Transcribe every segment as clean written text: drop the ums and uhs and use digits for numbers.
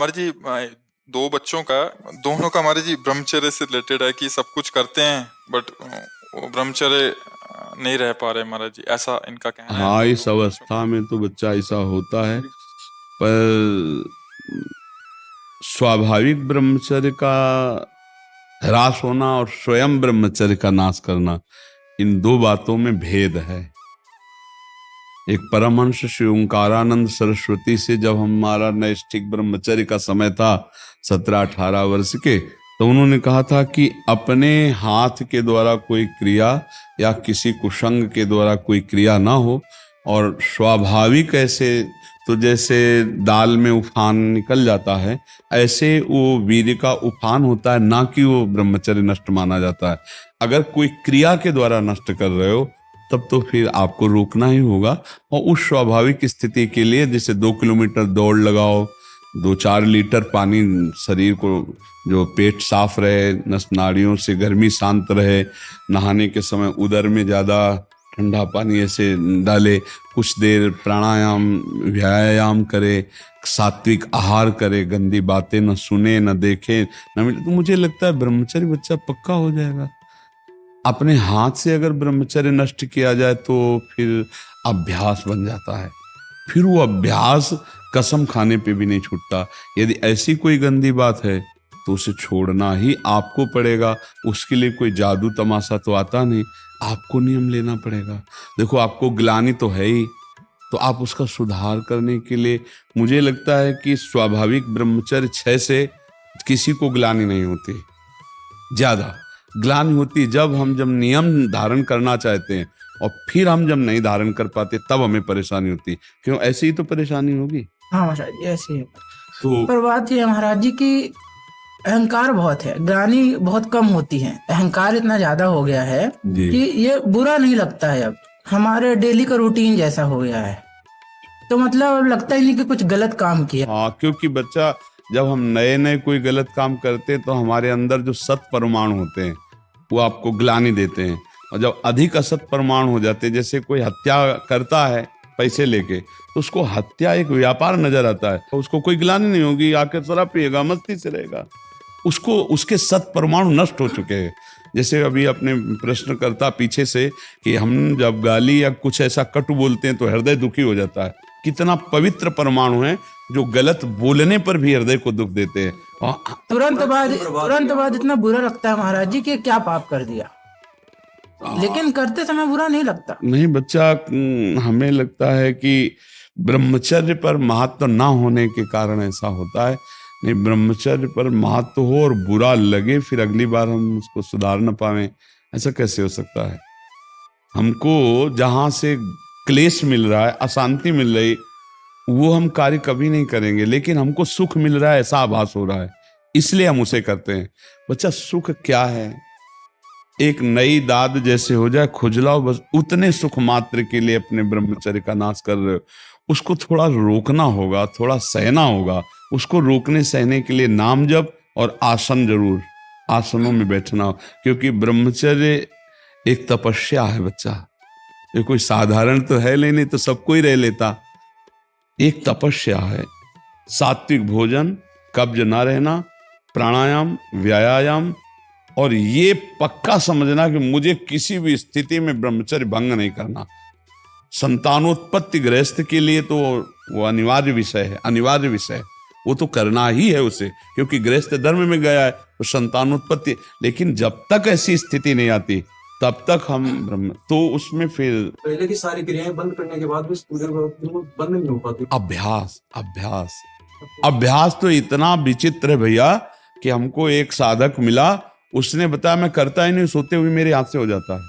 हमारे जी दो बच्चों का, दोनों का हमारे जी ब्रह्मचर्य से रिलेटेड है कि सब कुछ करते हैं बट वो ब्रह्मचर्य नहीं रह पा रहे महाराज जी, ऐसा इनका कहना है हाँ, दोनों इस बच्चों अवस्था का। में तो बच्चा ऐसा होता है। पर स्वाभाविक ब्रह्मचर्य का ह्रास होना और स्वयं ब्रह्मचर्य का नाश करना, इन दो बातों में भेद है। एक परमहंस श्री ओंकारानंद सरस्वती से जब हमारा नैष्ठिक ब्रह्मचर्य का समय था 17-18 वर्ष के, तो उन्होंने कहा था कि अपने हाथ के द्वारा कोई क्रिया या किसी कुसंग के द्वारा कोई क्रिया ना हो, और स्वाभाविक ऐसे, तो जैसे दाल में उफान निकल जाता है, ऐसे वो वीर्य का उफान होता है, ना कि वो ब्रह्मचर्य नष्ट माना जाता है। अगर कोई क्रिया के द्वारा नष्ट कर रहे हो तब तो फिर आपको रोकना ही होगा। और उस स्वाभाविक स्थिति के लिए जैसे 2 किलोमीटर दौड़ लगाओ, 2-4 लीटर पानी शरीर को, जो पेट साफ रहे, नस नाड़ियों से गर्मी शांत रहे, नहाने के समय उदर में ज़्यादा ठंडा पानी ऐसे डाले, कुछ देर प्राणायाम व्यायाम करे, सात्विक आहार करे, गंदी बातें न सुने न देखे न मिले, तो मुझे लगता है ब्रह्मचर्य बच्चा पक्का हो जाएगा। अपने हाथ से अगर ब्रह्मचर्य नष्ट किया जाए तो फिर अभ्यास बन जाता है, फिर वो अभ्यास कसम खाने पे भी नहीं छूटता। यदि ऐसी कोई गंदी बात है तो उसे छोड़ना ही आपको पड़ेगा। उसके लिए कोई जादू तमाशा तो आता नहीं, आपको नियम लेना पड़ेगा। देखो, आपको ग्लानि तो है ही, तो आप उसका सुधार करने के लिए, मुझे लगता है कि स्वाभाविक ब्रह्मचर्य 6 से किसी को ग्लानि नहीं होती। ज्यादा ग्लानि होती जब नियम धारण करना चाहते हैं और फिर हम जब नहीं धारण कर पाते, तब हमें परेशानी होती। क्यों? ऐसे ही तो परेशानी होगी। हाँ महाराज जी, ऐसे ही। तो पर बात ये है महाराज जी की अहंकार बहुत है, ग्लानि बहुत कम होती है। अहंकार इतना ज्यादा हो गया है जी, कि ये बुरा नहीं लगता है। अब हमारे डेली का रूटीन जैसा हो गया है, तो मतलब अब लगता ही नहीं कि कुछ गलत काम किया। हाँ, क्योंकि बच्चा, जब हम नए नए कोई गलत काम करते हैं तो हमारे अंदर जो सत परमाणु होते हैं वो आपको ग्लानि देते हैं, और जब अधिक असत परमाणु हो जाते हैं, जैसे कोई हत्या करता है पैसे लेके, तो उसको हत्या एक व्यापार नजर आता है, तो उसको कोई ग्लानि नहीं होगी, आके शराब पिएगा, मस्ती से रहेगा। उसको उसके सत परमाणु नष्ट हो चुके हैं। जैसे अभी अपने प्रश्न करता पीछे से कि हम जब गाली या कुछ ऐसा कटु बोलते हैं तो हृदय दुखी हो जाता है। कितना पवित्र परमाणु है जो गलत बोलने पर भी हृदय को दुख देते हैं। तुरंत बाद इतना बुरा लगता है महाराज जी कि क्या पाप कर दिया, लेकिन करते समय बुरा नहीं लगता। नहीं बच्चा, हमें लगता है कि ब्रह्मचर्य पर महत्व ना होने के कारण ऐसा होता है। नहीं, ब्रह्मचर्य पर महत्व हो और बुरा लगे, फिर अगली बार हम उसको सुधार न पाए, ऐसा कैसे हो सकता है? हमको जहां से क्लेश मिल रहा है, अशांति मिल रही, वो हम कार्य कभी नहीं करेंगे, लेकिन हमको सुख मिल रहा है ऐसा आभास हो रहा है, इसलिए हम उसे करते हैं। बच्चा, सुख क्या है? एक नई दाद जैसे हो जाए, खुजलाओ, बस उतने सुख मात्र के लिए अपने ब्रह्मचर्य का नाश कर रहे हो। उसको थोड़ा रोकना होगा, थोड़ा सहना होगा। उसको रोकने सहने के लिए नाम जप और आसन, जरूर आसनों में बैठना हो, क्योंकि ब्रह्मचर्य एक तपस्या है बच्चा। ये कोई साधारण तो है नहीं तो सबको ही रह लेता। एक तपस्या है। सात्विक भोजन, कब्ज ना रहना, प्राणायाम व्यायाम, और ये पक्का समझना कि मुझे किसी भी स्थिति में ब्रह्मचर्य भंग नहीं करना। संतानोत्पत्ति गृहस्थ के लिए तो वो अनिवार्य विषय है, अनिवार्य विषय, वो तो करना ही है उसे, क्योंकि गृहस्थ धर्म में गया है तो संतानोत्पत्ति। लेकिन जब तक ऐसी स्थिति नहीं आती तब तक हम ब्रह्म, तो उसमें फिर पहले की सारी क्रियाएं बंद करने के बाद भी बंद नहीं हो पाती। अभ्यास अभ्यास अभ्यास तो इतना विचित्र है भैया कि हमको एक साधक मिला, उसने बताया मैं करता ही नहीं, सोते हुए मेरे हाथ से हो जाता है,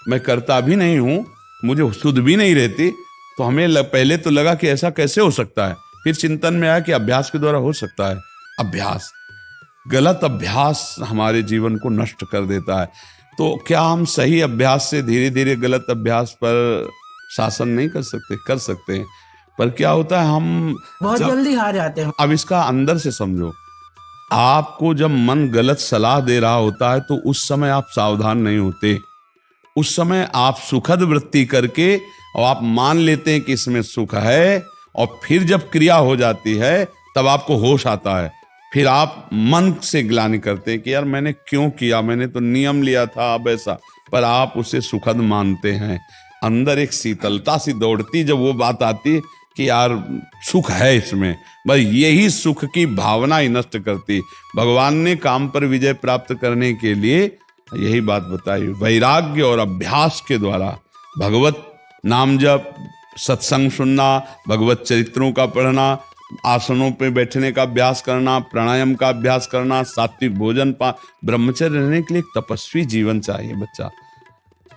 मैं करता भी नहीं हूं, मुझे सुध भी नहीं रहती। तो हमें पहले तो लगा कि ऐसा कैसे हो सकता है, फिर चिंतन में आया कि अभ्यास के द्वारा हो सकता है। अभ्यास, गलत अभ्यास हमारे जीवन को नष्ट कर देता है। तो क्या हम सही अभ्यास से धीरे धीरे गलत अभ्यास पर शासन नहीं कर सकते? कर सकते हैं, पर क्या होता है, हम बहुत जल्दी हार जाते हैं। अब इसका अंदर से समझो। आपको जब मन गलत सलाह दे रहा होता है तो उस समय आप सावधान नहीं होते। उस समय आप सुखद वृत्ति करके और आप मान लेते हैं कि इसमें सुख है, और फिर जब क्रिया हो जाती है तब आपको होश आता है। फिर आप मन से ग्लानि करते हैं कि यार मैंने क्यों किया, मैंने तो नियम लिया था अब ऐसा, पर आप उसे सुखद मानते हैं। अंदर एक शीतलता सी दौड़ती जब वो बात आती कि यार सुख है इसमें, बस यही सुख की भावना ही नष्ट करती। भगवान ने काम पर विजय प्राप्त करने के लिए यही बात बताई, वैराग्य और अभ्यास के द्वारा भगवत नाम जप, सत्संग सुनना, भगवत चरित्रों का पढ़ना, आसनों पे बैठने का अभ्यास करना, प्राणायाम का अभ्यास करना, सात्विक भोजन ब्रह्मचर्य रहने के लिए एक तपस्वी जीवन चाहिए बच्चा।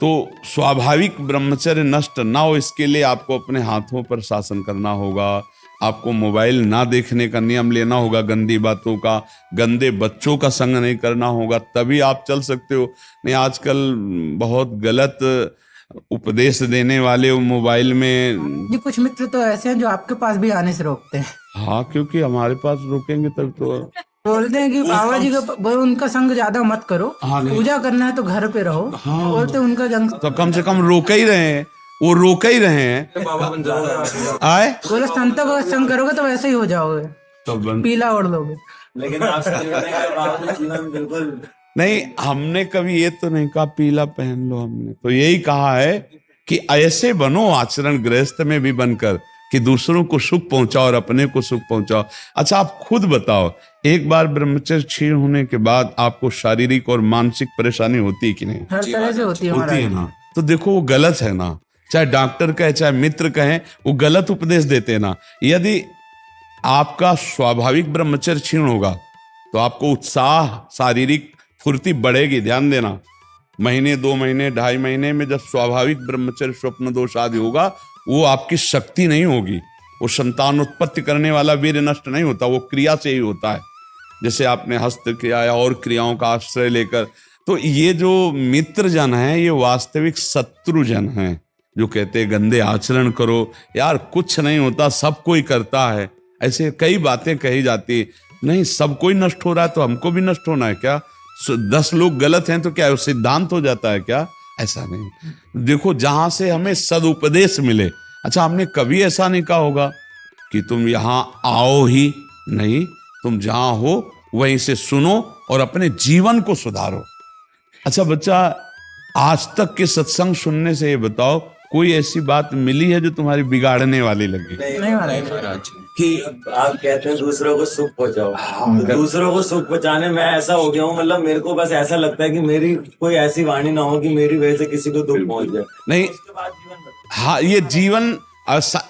तो स्वाभाविक ब्रह्मचर्य नष्ट ना हो इसके लिए आपको अपने हाथों पर शासन करना होगा, आपको मोबाइल ना देखने का नियम लेना होगा, गंदी बातों का, गंदे बच्चों का संग नहीं करना होगा, तभी आप चल सकते हो। नहीं आजकल बहुत गलत उपदेश देने वाले मोबाइल में। जी कुछ मित्र तो ऐसे हैं जो आपके पास भी आने से रोकते हैं। हाँ, क्योंकि हमारे पास रुकेंगे तब तो बोलते हैं कि बाबा जी का उनका संग ज्यादा मत करो, हाँ, पूजा करना है तो घर पे रहो। हाँ, बोलते उनका जंग तो कम से कम रोक ही रहे हैं, वो रोक ही रहे हैं। बाबा बन जाओगे आए बोले संतों का संग करोगे तो वैसे ही हो जाओगे, तो पीला ओढ़ लोगे। लेकिन आप जीवन बिल्कुल नहीं, हमने कभी ये तो नहीं कहा पीला पहन लो, हमने तो यही कहा है कि ऐसे बनो आचरण गृहस्थ में भी बनकर कि दूसरों को सुख पहुंचाओ और अपने को सुख पहुंचाओ। अच्छा आप खुद बताओ, एक बार ब्रह्मचर्य क्षीण होने के बाद आपको शारीरिक और मानसिक परेशानी होती है कि नहीं? हर तरह से होती है होती है महाराज। ना। तो देखो वो गलत है ना, चाहे डॉक्टर कहे चाहे मित्र कहें, वो गलत उपदेश देते हैं ना। यदि आपका स्वाभाविक ब्रह्मचर्य क्षीण होगा तो आपको उत्साह, शारीरिक फुर्ती बढ़ेगी। ध्यान देना, महीने 2 महीने 2.5 महीने में जब स्वाभाविक ब्रह्मचर्य स्वप्न दोष आदि होगा, वो आपकी शक्ति नहीं होगी, वो संतान उत्पत्ति करने वाला वीर नष्ट नहीं होता, वो क्रिया से ही होता है। जैसे आपने हस्त क्रिया या और क्रियाओं का आश्रय लेकर। तो ये जो मित्र जन है ये वास्तविक शत्रु जन है, जो कहते हैं गंदे आचरण करो। यार कुछ नहीं होता, सब कोई करता है। ऐसे कई बातें कही जाती, नहीं सब कोई नष्ट हो रहा है तो हमको भी नष्ट होना है क्या? 10 लोग गलत हैं तो क्या वो सिद्धांत हो जाता है क्या? ऐसा नहीं। देखो जहां से हमें सदुपदेश मिले। अच्छा हमने कभी ऐसा नहीं कहा होगा कि तुम यहां आओ ही नहीं, तुम जहां हो वहीं से सुनो और अपने जीवन को सुधारो। अच्छा बच्चा, आज तक के सत्संग सुनने से ये बताओ कोई ऐसी बात मिली है जो तुम्हारी बिगाड़ने वाली लगी? नहीं महाराज। कि आप कहते हैं दूसरों को सुख पहुंचाओ, दूसरों को सुख पहुंचाने में ऐसा हो गया हूँ, मतलब मेरे को बस ऐसा लगता है कि मेरी कोई ऐसी वाणी ना हो कि मेरी वजह से किसी को दुख पहुंच जाए। नहीं, उसके बाद जीवन हाँ ये जीवन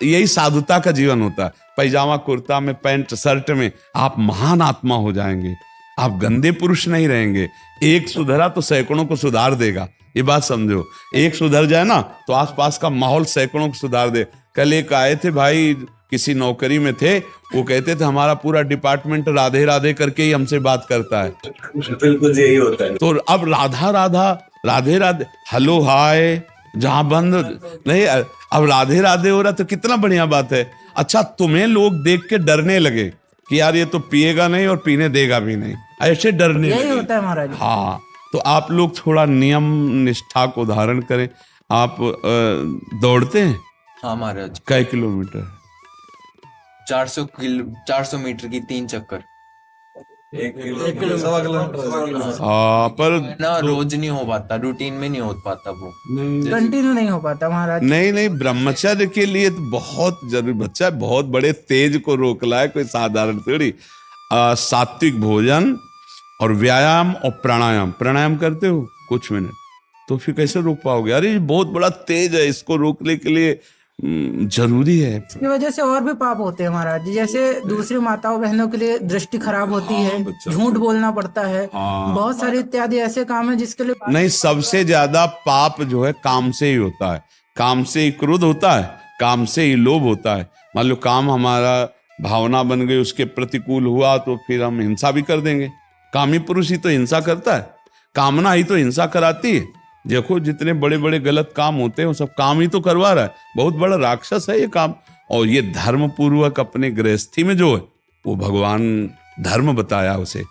यही साधुता का जीवन होता है। पैजामा कुर्ता में, पैंट शर्ट में आप महान आत्मा हो जाएंगे, आप गंदे पुरुष नहीं रहेंगे। एक सुधरा तो सैकड़ों को सुधार देगा, ये बात समझो। एक सुधर जाए ना तो आसपास का माहौल सैकड़ों को सुधार दे। कल एक आए थे भाई, किसी नौकरी में थे, वो कहते थे हमारा पूरा डिपार्टमेंट राधे राधे करके ही हमसे बात करता है। बिल्कुल यही होता है। तो अब राधा राधा, राधे राधे, हेलो हाय जहां बंद नहीं, अब राधे राधे हो रहा तो कितना बढ़िया बात है। अच्छा तुम्हें लोग देख के डरने लगे कि यार ये तो पिएगा नहीं और पीने देगा भी नहीं, ऐसे डरने यही लगे। होता है महाराज। हाँ, तो आप लोग थोड़ा नियम निष्ठा को धारण करें। आप दौड़ते हैं? हाँ महाराज, कई किलोमीटर? 400 मीटर की 3 चक्कर। हाँ, पर ना रोज नहीं हो पाता, रूटीन में नहीं हो पाता वो। कंटिन्यू नहीं हो पाता महाराज। नहीं, ब्रह्मचर्य के लिए तो बहुत जरूरी। बच्चा बहुत बड़े तेज को रोक लाए, कोई साधारण थोड़ी। सात्विक भोजन और व्यायाम और प्राणायाम। प्राणायाम करते हो कुछ मिनट तो फिर कैसे रोक पाओगे? अरे बहुत बड़ा तेज है, इसको रोकने के लिए जरूरी है। इसकी वजह से और भी पाप होते हैं महाराज। जैसे दूसरी माताओं बहनों के लिए दृष्टि खराब होती है, झूठ बोलना पड़ता है, बहुत सारे इत्यादि ऐसे काम है जिसके लिए नहीं, सबसे ज्यादा पाप जो है काम से ही होता है। काम से ही क्रोध होता है, काम से ही लोभ होता है। मान लो काम हमारा भावना बन गई, उसके प्रतिकूल हुआ तो फिर हम हिंसा भी कर देंगे। कामी पुरुष ही तो हिंसा करता है, कामना ही तो हिंसा कराती है। देखो जितने बड़े बड़े गलत काम होते हैं वो सब काम ही तो करवा रहा है। बहुत बड़ा राक्षस है ये काम। और ये धर्म पूर्वक अपने गृहस्थी में जो है वो भगवान धर्म बताया, उसे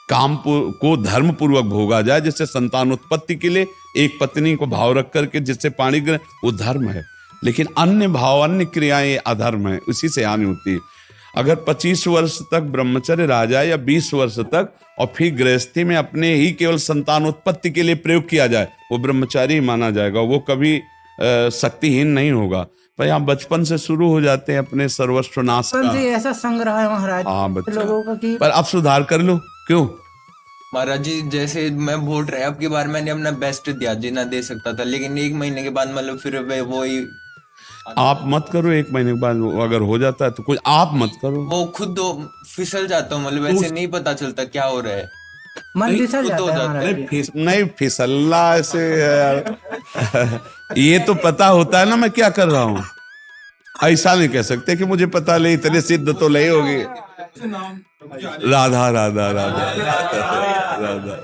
काम को धर्म पूर्वक भोगा जाए, जिससे संतान उत्पत्ति के लिए एक पत्नी को भाव रख करके जिससे पाणी ग्रहण, वो धर्म है। लेकिन अन्य भाव, अन्य क्रियाएं अधर्म है, उसी से हानि होती है। अगर 25 वर्ष तक ब्रह्मचर्य रह जाए या 20 वर्ष तक और फिर गृहस्थी में अपने ही केवल संतानोत्पत्ति के लिए प्रयोग किया जाए, वो ब्रह्मचारी माना जाएगा, वो कभी शक्तिहीन नहीं होगा। भाई आप बचपन से शुरू हो जाते हैं अपने सर्वस्व नाश बचपन से का। ऐसा संग्रह है महाराज हाँ बच्चा, लोगों का कि पर आप सुधार कर लो। क्यों? महाराज जी जैसे मैं वोट रहे अब की बार मैंने अपना बेस्ट दिया जितना दे सकता था, लेकिन 1 महीने के बाद मतलब फिर वही आप मत करो, 1 महीने के बाद अगर हो जाता है तो कुछ आप मत करो। वो खुद फिसल जाता हूँ, मतलब ऐसे नहीं पता चलता क्या हो रहा है। मन फिसल खुद हो जाता है जाता महाराज नहीं नहीं फिसलना ऐसे यार। ये तो पता होता है ना मैं क्या कर रहा हूँ। ऐसा नहीं कह सकते कि मुझे पता नहीं, इतने सिद्ध तो नहीं होगी। राधा राधा राधा राधा राधा।